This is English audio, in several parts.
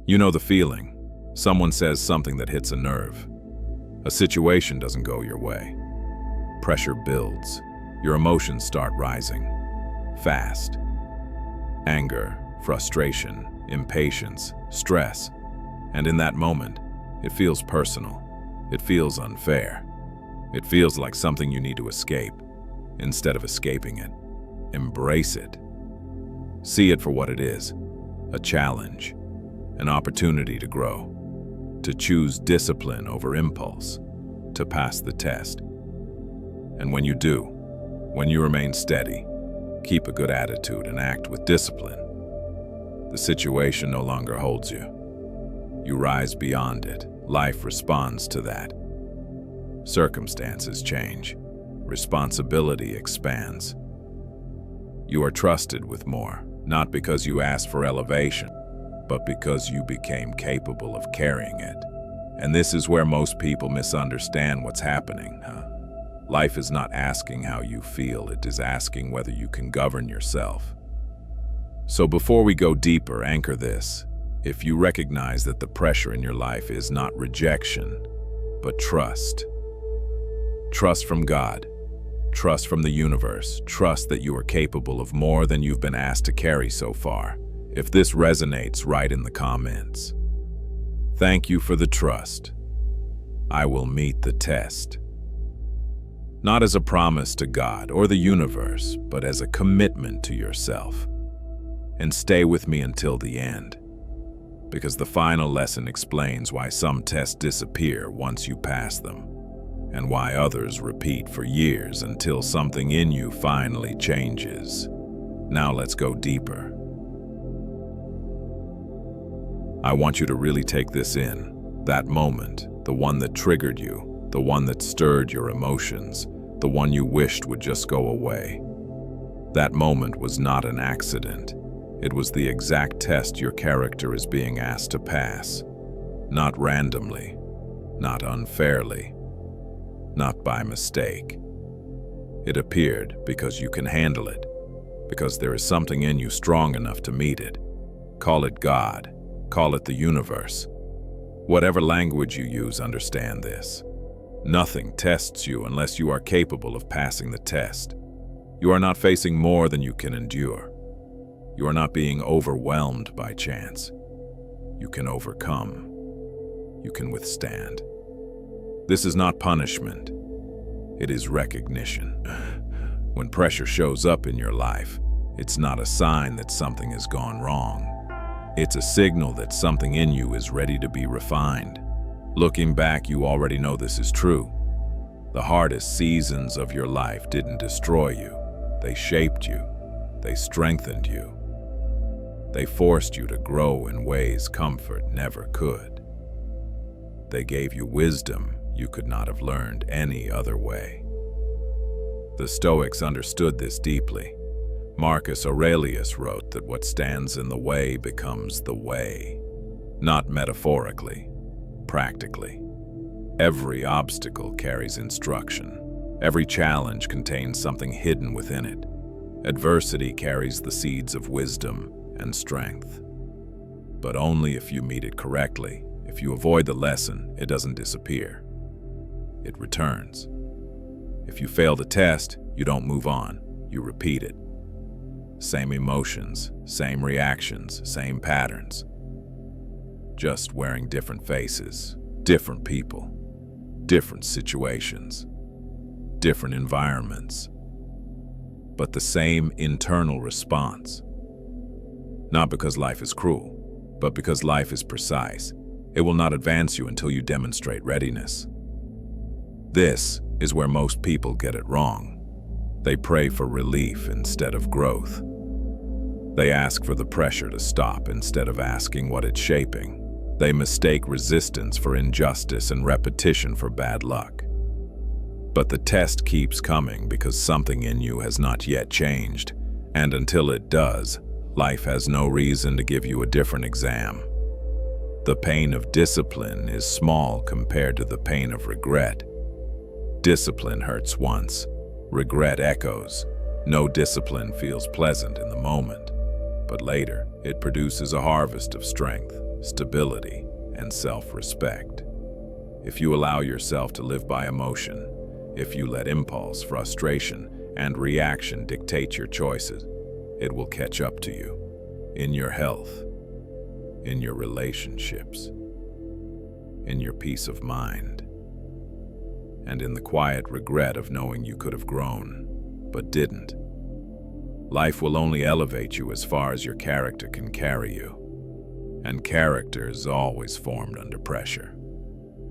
You know the feeling. Someone says something that hits a nerve. A situation doesn't go your way. Pressure builds. Your emotions start rising. Fast. Anger, frustration, impatience, stress. And in that moment, it feels personal. It feels unfair. It feels like something you need to escape. Instead of escaping it, embrace it. See it for what it is, a challenge, an opportunity to grow, to choose discipline over impulse, to pass the test. And when you do, when you remain steady, keep a good attitude and act with discipline, the situation no longer holds you. You rise beyond it. Life responds to that. Circumstances change. Responsibility expands. You are trusted with more, not because you asked for elevation, but because you became capable of carrying it. And this is where most people misunderstand what's happening. Life is not asking how you feel, it is asking whether you can govern yourself. So before we go deeper, anchor this. If you recognize that the pressure in your life is not rejection, but trust. Trust from God. Trust from the universe. Trust that you are capable of more than you've been asked to carry so far. If this resonates, write in the comments. Thank you for the trust. I will meet the test. Not as a promise to God or the universe, but as a commitment to yourself. And stay with me until the end, because the final lesson explains why some tests disappear once you pass them, and why others repeat for years until something in you finally changes. Now let's go deeper. I want you to really take this in. That moment, the one that triggered you, the one that stirred your emotions, the one you wished would just go away. That moment was not an accident. It was the exact test your character is being asked to pass. Not randomly, not unfairly, not by mistake. It appeared because you can handle it, because there is something in you strong enough to meet it. Call it God, call it the universe. Whatever language you use, understand this. Nothing tests you unless you are capable of passing the test. You are not facing more than you can endure. You are not being overwhelmed by chance. You can overcome. You can withstand. This is not punishment. It is recognition. When pressure shows up in your life, it's not a sign that something has gone wrong. It's a signal that something in you is ready to be refined. Looking back, you already know this is true. The hardest seasons of your life didn't destroy you. They shaped you. They strengthened you. They forced you to grow in ways comfort never could. They gave you wisdom you could not have learned any other way. The Stoics understood this deeply. Marcus Aurelius wrote that what stands in the way becomes the way. Not metaphorically, practically. Every obstacle carries instruction. Every challenge contains something hidden within it. Adversity carries the seeds of wisdom and strength. But only if you meet it correctly. If you avoid the lesson, it doesn't disappear. It returns. If you fail the test, you don't move on, you repeat it. Same emotions, same reactions, same patterns. Just wearing different faces, different people, different situations, different environments, but the same internal response. Not because life is cruel, but because life is precise. It will not advance you until you demonstrate readiness. This is where most people get it wrong. They pray for relief instead of growth. They ask for the pressure to stop instead of asking what it's shaping. They mistake resistance for injustice and repetition for bad luck. But the test keeps coming because something in you has not yet changed, and until it does, life has no reason to give you a different exam. The pain of discipline is small compared to the pain of regret. Discipline hurts once, regret echoes. No discipline feels pleasant in the moment, but later it produces a harvest of strength, stability, and self-respect. If you allow yourself to live by emotion, if you let impulse, frustration, and reaction dictate your choices, it will catch up to you in your health, in your relationships, in your peace of mind, and in the quiet regret of knowing you could have grown, but didn't. Life will only elevate you as far as your character can carry you, and character is always formed under pressure.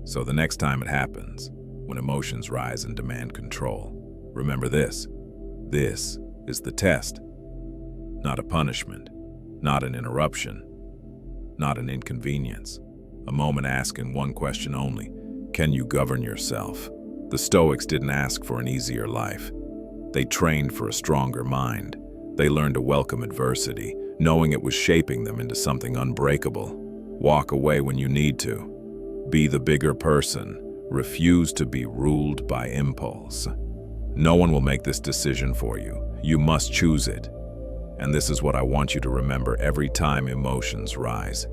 So the next time it happens, when emotions rise and demand control, remember this. This is the test, not a punishment, not an interruption, not an inconvenience. A moment asking one question only: can you govern yourself? The Stoics didn't ask for an easier life. They trained for a stronger mind. They learned to welcome adversity, knowing it was shaping them into something unbreakable. Walk away when you need to. Be the bigger person. Refuse to be ruled by impulse. No one will make this decision for you. You must choose it. And this is what I want you to remember every time emotions rise.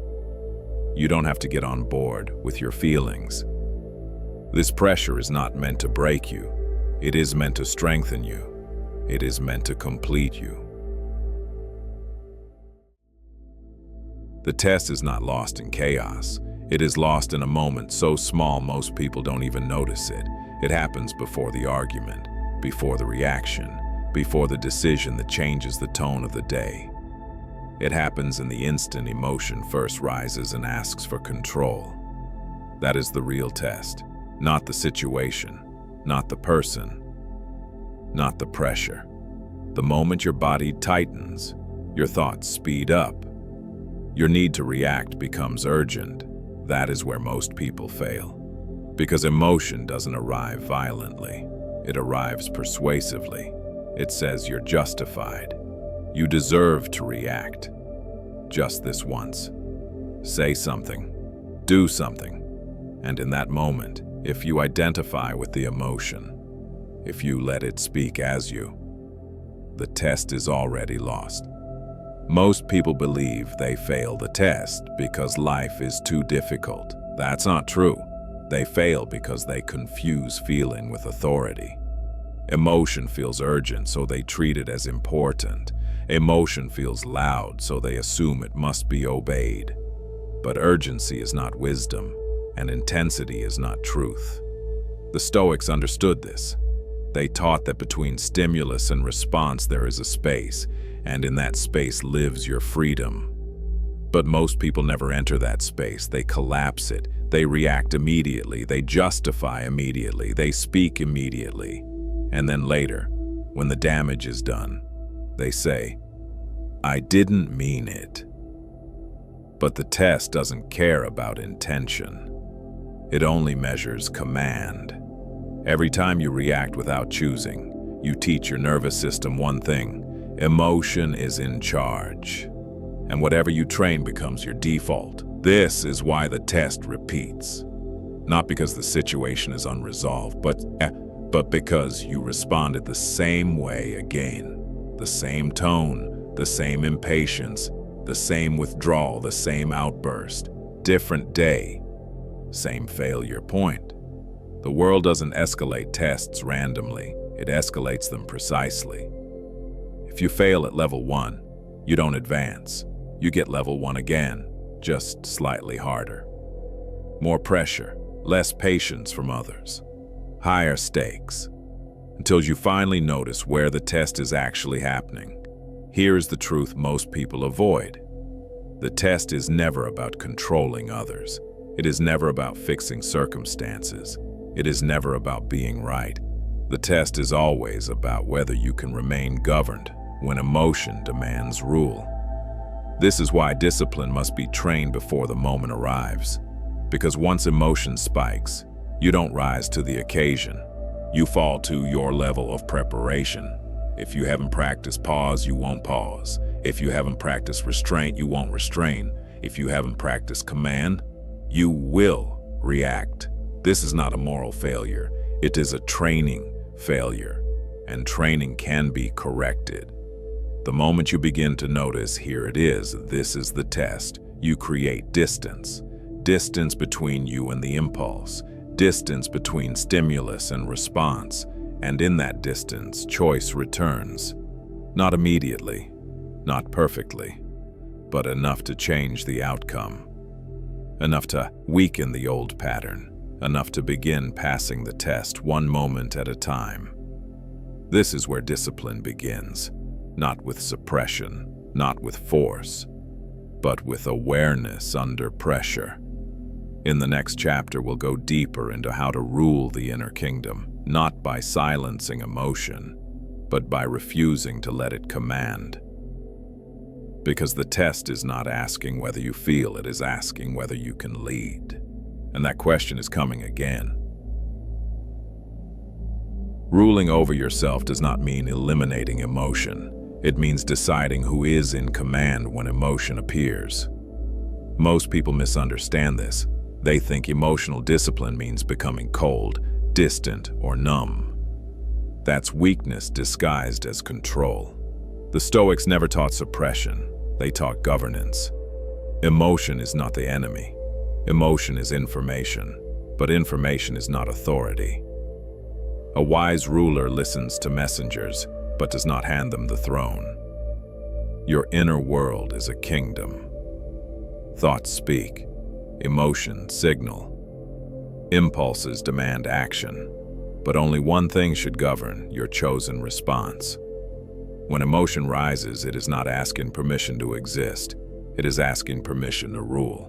You don't have to get on board with your feelings. This pressure is not meant to break you. It is meant to strengthen you. It is meant to complete you. The test is not lost in chaos. It is lost in a moment so small most people don't even notice it. It happens before the argument, before the reaction, before the decision that changes the tone of the day. It happens in the instant emotion first rises and asks for control. That is the real test, not the situation, not the person, not the pressure. The moment your body tightens, your thoughts speed up. Your need to react becomes urgent. That is where most people fail. Because emotion doesn't arrive violently. It arrives persuasively. It says you're justified. You deserve to react. Just this once. Say something. Do something. And in that moment, if you identify with the emotion, if you let it speak as you, the test is already lost. Most people believe they fail the test because life is too difficult. That's not true. They fail because they confuse feeling with authority. Emotion feels urgent, so they treat it as important. Emotion feels loud, so they assume it must be obeyed. But urgency is not wisdom, and intensity is not truth. The Stoics understood this. They taught that between stimulus and response there is a space, and in that space lives your freedom. But most people never enter that space. They collapse it. They react immediately. They justify immediately. They speak immediately. And then later, when the damage is done, they say, "I didn't mean it." But the test doesn't care about intention. It only measures command. Every time you react without choosing, you teach your nervous system one thing: emotion is in charge. And whatever you train becomes your default. This is why the test repeats. Not because the situation is unresolved, but because you responded the same way again. The same tone, the same impatience, the same withdrawal, the same outburst. Different day, same failure point. The world doesn't escalate tests randomly. It escalates them precisely. If you fail at level 1, you don't advance. You get level 1 again, just slightly harder. More pressure, less patience from others, higher stakes, until you finally notice where the test is actually happening. Here is the truth most people avoid. The test is never about controlling others. It is never about fixing circumstances. It is never about being right. The test is always about whether you can remain governed when emotion demands rule. This is why discipline must be trained before the moment arrives. Because once emotion spikes, you don't rise to the occasion. You fall to your level of preparation. If you haven't practiced pause, you won't pause. If you haven't practiced restraint, you won't restrain. If you haven't practiced command, you will react. This is not a moral failure. It is a training failure, and training can be corrected. The moment you begin to notice, here it is, this is the test, You create distance. Distance between you and the impulse. Distance between stimulus and response. And in that distance, choice returns. Not immediately, not perfectly, but enough to change the outcome. Enough to weaken the old pattern. Enough to begin passing the test one moment at a time. This is where discipline begins. Not with suppression, not with force, but with awareness under pressure. In the next chapter, we'll go deeper into how to rule the inner kingdom, not by silencing emotion, but by refusing to let it command. Because the test is not asking whether you feel, it is asking whether you can lead. And that question is coming again. Ruling over yourself does not mean eliminating emotion. It means deciding who is in command when emotion appears. Most people misunderstand this. They think emotional discipline means becoming cold, distant, or numb. That's weakness disguised as control. The Stoics never taught suppression. They taught governance. Emotion is not the enemy. Emotion is information, but information is not authority. A wise ruler listens to messengers, but does not hand them the throne. Your inner world is a kingdom. Thoughts speak, emotions signal. Impulses demand action, but only one thing should govern: your chosen response. When emotion rises, it is not asking permission to exist, it is asking permission to rule.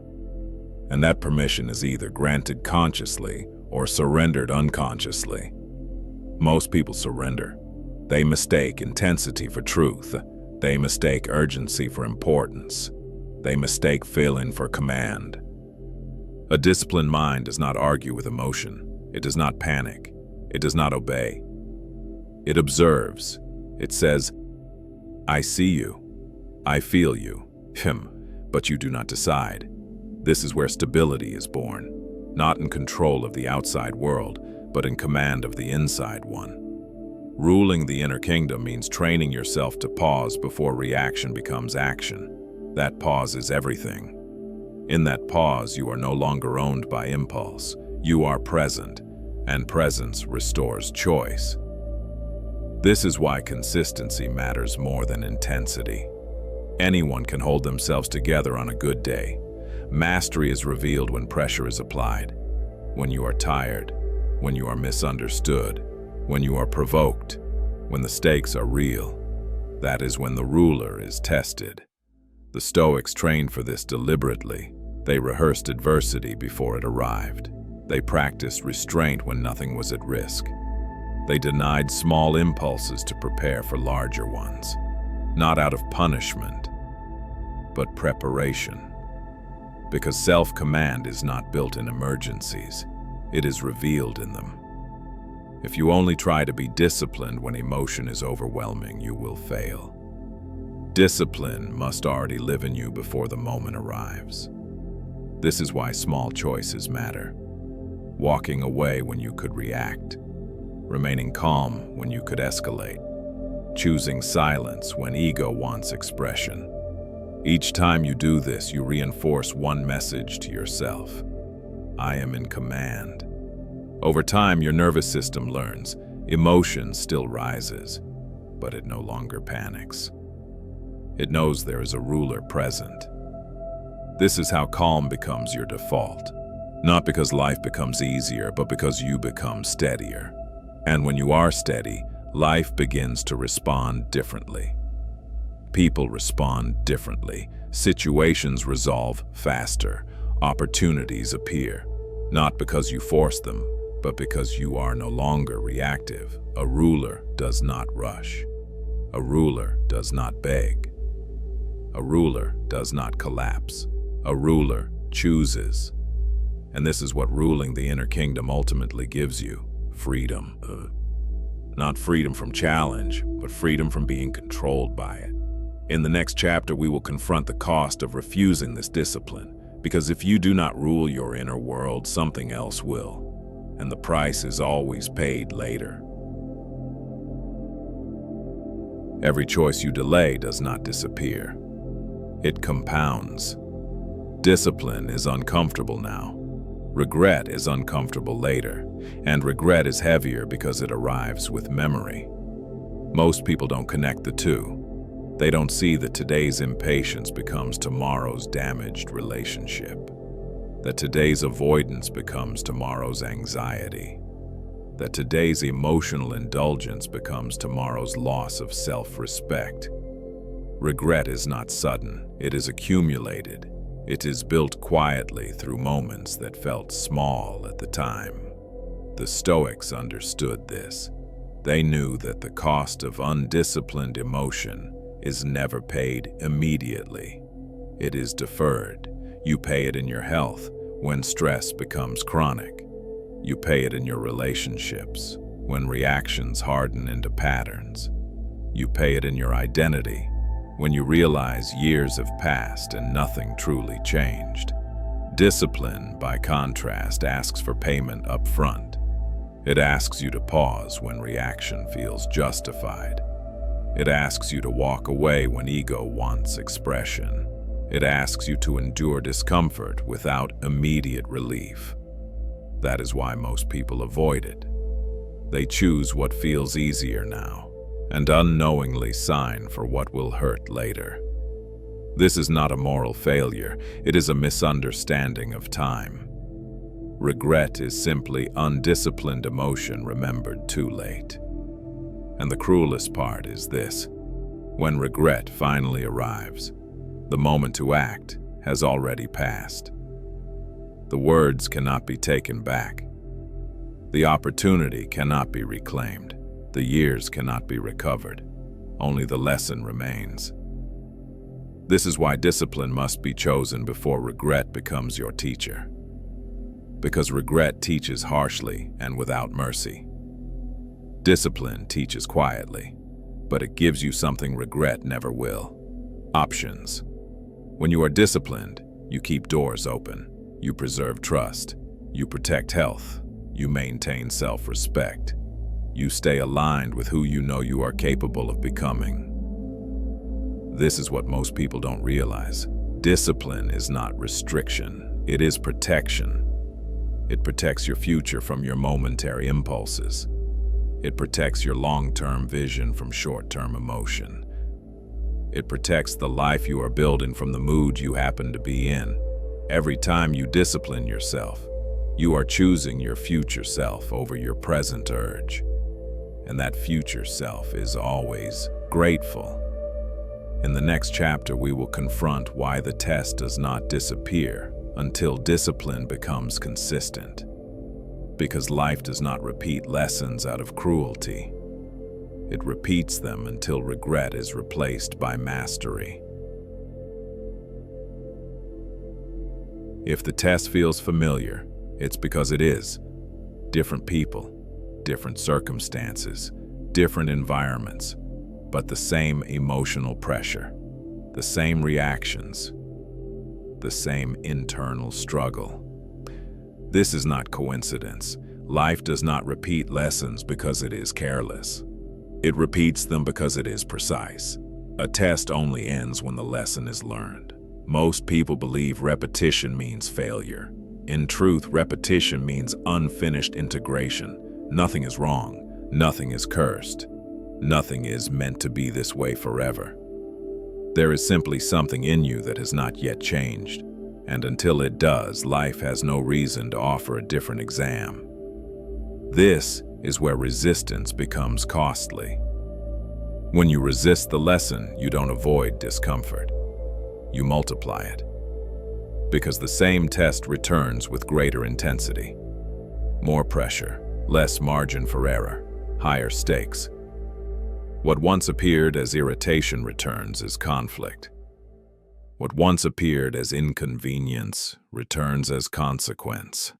And that permission is either granted consciously or surrendered unconsciously. Most people surrender. They mistake intensity for truth. They mistake urgency for importance. They mistake feeling for command. A disciplined mind does not argue with emotion. It does not panic. It does not obey. It observes. It says, I see you. I feel you. But you do not decide. This is where stability is born, not in control of the outside world, but in command of the inside one. Ruling the inner kingdom means training yourself to pause before reaction becomes action. That pause is everything. In that pause, you are no longer owned by impulse. You are present, and presence restores choice. This is why consistency matters more than intensity. Anyone can hold themselves together on a good day. Mastery is revealed when pressure is applied, when you are tired, when you are misunderstood, when you are provoked, when the stakes are real. That is when the ruler is tested. The Stoics trained for this deliberately. They rehearsed adversity before it arrived. They practiced restraint when nothing was at risk. They denied small impulses to prepare for larger ones, not out of punishment, but preparation. Because self-command is not built in emergencies, it is revealed in them. If you only try to be disciplined when emotion is overwhelming, you will fail. Discipline must already live in you before the moment arrives. This is why small choices matter. Walking away when you could react, remaining calm when you could escalate, choosing silence when ego wants expression. Each time you do this, you reinforce one message to yourself: I am in command. Over time, your nervous system learns. Emotion still rises, but it no longer panics. It knows there is a ruler present. This is how calm becomes your default. Not because life becomes easier, but because you become steadier. And when you are steady, life begins to respond differently. People respond differently. Situations resolve faster. Opportunities appear. Not because you force them, but because you are no longer reactive. A ruler does not rush. A ruler does not beg. A ruler does not collapse. A ruler chooses. And this is what ruling the inner kingdom ultimately gives you: freedom. Not freedom from challenge, but freedom from being controlled by it. In the next chapter, we will confront the cost of refusing this discipline, because if you do not rule your inner world, something else will, and the price is always paid later. Every choice you delay does not disappear. It compounds. Discipline is uncomfortable now. Regret is uncomfortable later, and regret is heavier because it arrives with memory. Most people don't connect the two. They don't see that today's impatience becomes tomorrow's damaged relationship, that today's avoidance becomes tomorrow's anxiety, that today's emotional indulgence becomes tomorrow's loss of self-respect. Regret is not sudden, it is accumulated. It is built quietly through moments that felt small at the time. The Stoics understood this. They knew that the cost of undisciplined emotion is never paid immediately. It is deferred. You pay it in your health when stress becomes chronic. You pay it in your relationships when reactions harden into patterns. You pay it in your identity when you realize years have passed and nothing truly changed. Discipline, by contrast, asks for payment up front. It asks you to pause when reaction feels justified. It asks you to walk away when ego wants expression. It asks you to endure discomfort without immediate relief. That is why most people avoid it. They choose what feels easier now, and unknowingly sign for what will hurt later. This is not a moral failure, it is a misunderstanding of time. Regret is simply undisciplined emotion remembered too late. And the cruelest part is this: when regret finally arrives, the moment to act has already passed. The words cannot be taken back. The opportunity cannot be reclaimed. The years cannot be recovered. Only the lesson remains. This is why discipline must be chosen before regret becomes your teacher. Because regret teaches harshly and without mercy. Discipline teaches quietly, but it gives you something regret never will: options. When you are disciplined, you keep doors open. You preserve trust. You protect health. You maintain self-respect. You stay aligned with who you know you are capable of becoming. This is what most people don't realize. Discipline is not restriction, it is protection. It protects your future from your momentary impulses. It protects your long-term vision from short-term emotion. It protects the life you are building from the mood you happen to be in. Every time you discipline yourself, you are choosing your future self over your present urge. And that future self is always grateful. In the next chapter, we will confront why the test does not disappear until discipline becomes consistent. Because life does not repeat lessons out of cruelty. It repeats them until regret is replaced by mastery. If the test feels familiar, it's because it is. Different people, different circumstances, different environments, but the same emotional pressure, the same reactions, the same internal struggle. This is not coincidence. Life does not repeat lessons because it is careless. It repeats them because it is precise. A test only ends when the lesson is learned. Most people believe repetition means failure. In truth, repetition means unfinished integration. Nothing is wrong. Nothing is cursed. Nothing is meant to be this way forever. There is simply something in you that has not yet changed, and until it does, life has no reason to offer a different exam. This is where resistance becomes costly. When you resist the lesson, you don't avoid discomfort. You multiply it. Because the same test returns with greater intensity. More pressure, less margin for error, higher stakes. What once appeared as irritation returns as conflict. What once appeared as inconvenience returns as consequence.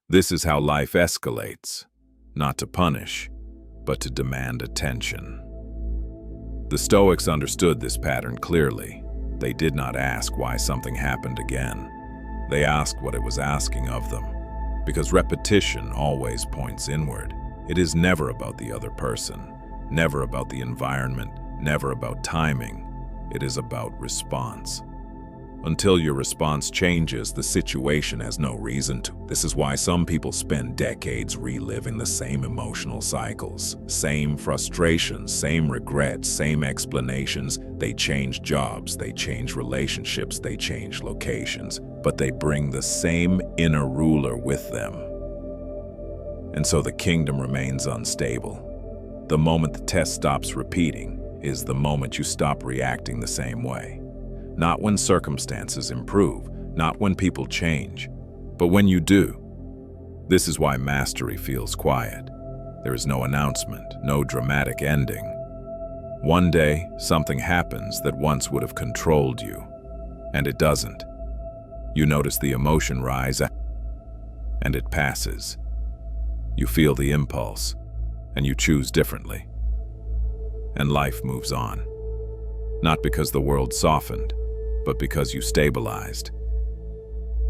This is how life escalates, not to punish, but to demand attention. The Stoics understood this pattern clearly. They did not ask why something happened again. They asked what it was asking of them, because repetition always points inward. It is never about the other person, never about the environment, never about timing. It is about response. Until your response changes, the situation has no reason to. This is why some people spend decades reliving the same emotional cycles, same frustrations, same regrets, same explanations. They change jobs, they change relationships, they change locations, but they bring the same inner ruler with them. And so the kingdom remains unstable. The moment the test stops repeating is the moment you stop reacting the same way. Not when circumstances improve, not when people change, but when you do. This is why mastery feels quiet. There is no announcement, no dramatic ending. One day, something happens that once would have controlled you, and it doesn't. You notice the emotion rise, and it passes. You feel the impulse, and you choose differently. And life moves on. Not because the world softened, but because you stabilized.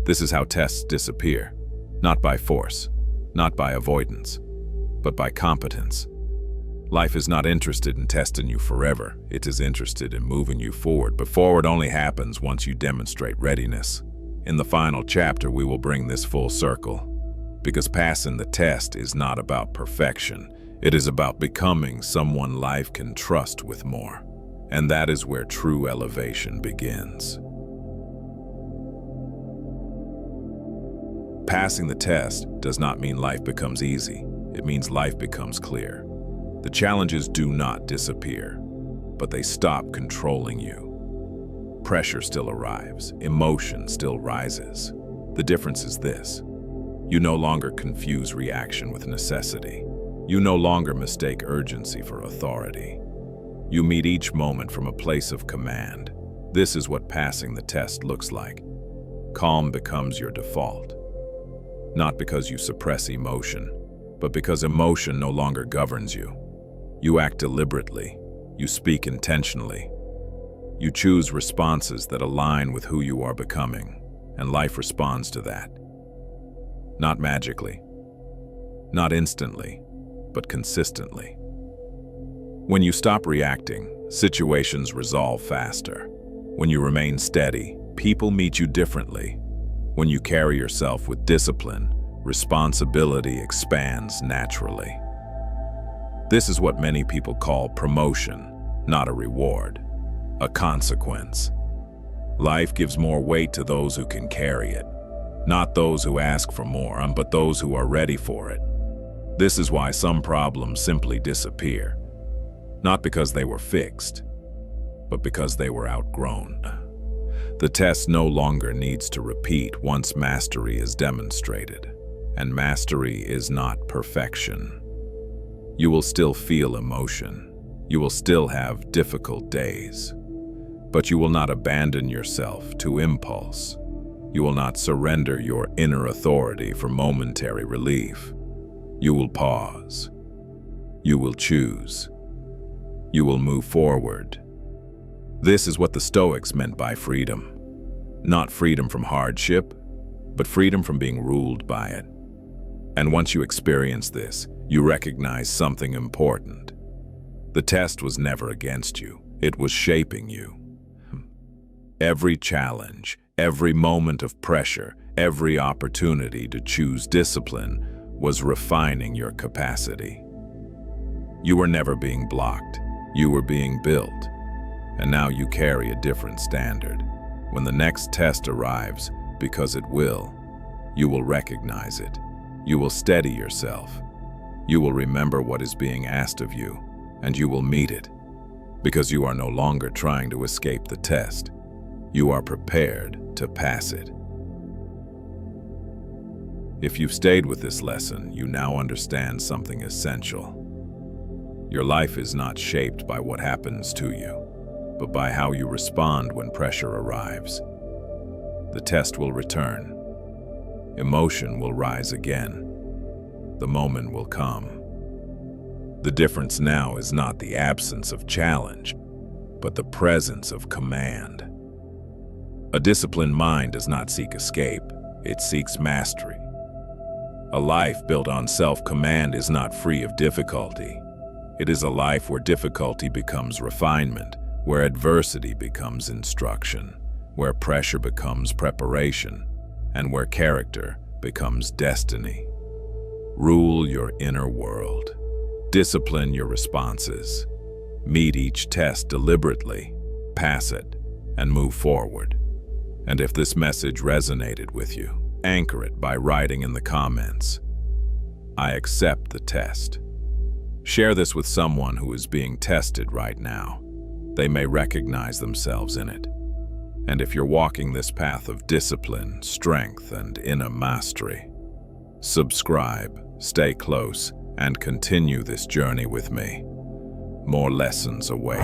This is how tests disappear, not by force, not by avoidance, but by competence. Life is not interested in testing you forever. It is interested in moving you forward, but forward only happens once you demonstrate readiness. In the final chapter, we will bring this full circle, because passing the test is not about perfection. It is about becoming someone life can trust with more. And that is where true elevation begins. Passing the test does not mean life becomes easy. It means life becomes clear. The challenges do not disappear, but they stop controlling you. Pressure still arrives, emotion still rises. The difference is this: you no longer confuse reaction with necessity. You no longer mistake urgency for authority. You meet each moment from a place of command. This is what passing the test looks like. Calm becomes your default. Not because you suppress emotion, but because emotion no longer governs you. You act deliberately. You speak intentionally. You choose responses that align with who you are becoming, and life responds to that. Not magically, not instantly, but consistently. When you stop reacting, situations resolve faster. When you remain steady, people meet you differently. When you carry yourself with discipline, responsibility expands naturally. This is what many people call promotion, not a reward, a consequence. Life gives more weight to those who can carry it, not those who ask for more, but those who are ready for it. This is why some problems simply disappear. Not because they were fixed, but because they were outgrown. The test no longer needs to repeat once mastery is demonstrated, and mastery is not perfection. You will still feel emotion. You will still have difficult days, but you will not abandon yourself to impulse. You will not surrender your inner authority for momentary relief. You will pause. You will choose. You will move forward. This is what the Stoics meant by freedom. Not freedom from hardship, but freedom from being ruled by it. And once you experience this, you recognize something important. The test was never against you. It was shaping you. Every challenge, every moment of pressure, every opportunity to choose discipline was refining your capacity. You were never being blocked. You were being built, and now you carry a different standard. When the next test arrives, because it will, you will recognize it. You will steady yourself. You will remember what is being asked of you, and you will meet it, because you are no longer trying to escape the test. You are prepared to pass it. If you've stayed with this lesson, you now understand something essential. Your life is not shaped by what happens to you, but by how you respond when pressure arrives. The test will return. Emotion will rise again. The moment will come. The difference now is not the absence of challenge, but the presence of command. A disciplined mind does not seek escape, it seeks mastery. A life built on self-command is not free of difficulty. It is a life where difficulty becomes refinement, where adversity becomes instruction, where pressure becomes preparation, and where character becomes destiny. Rule your inner world. Discipline your responses. Meet each test deliberately, pass it, and move forward. And if this message resonated with you, anchor it by writing in the comments, "I accept the test." Share this with someone who is being tested right now. They may recognize themselves in it. And if you're walking this path of discipline, strength, and inner mastery, subscribe, stay close, and continue this journey with me. More lessons await.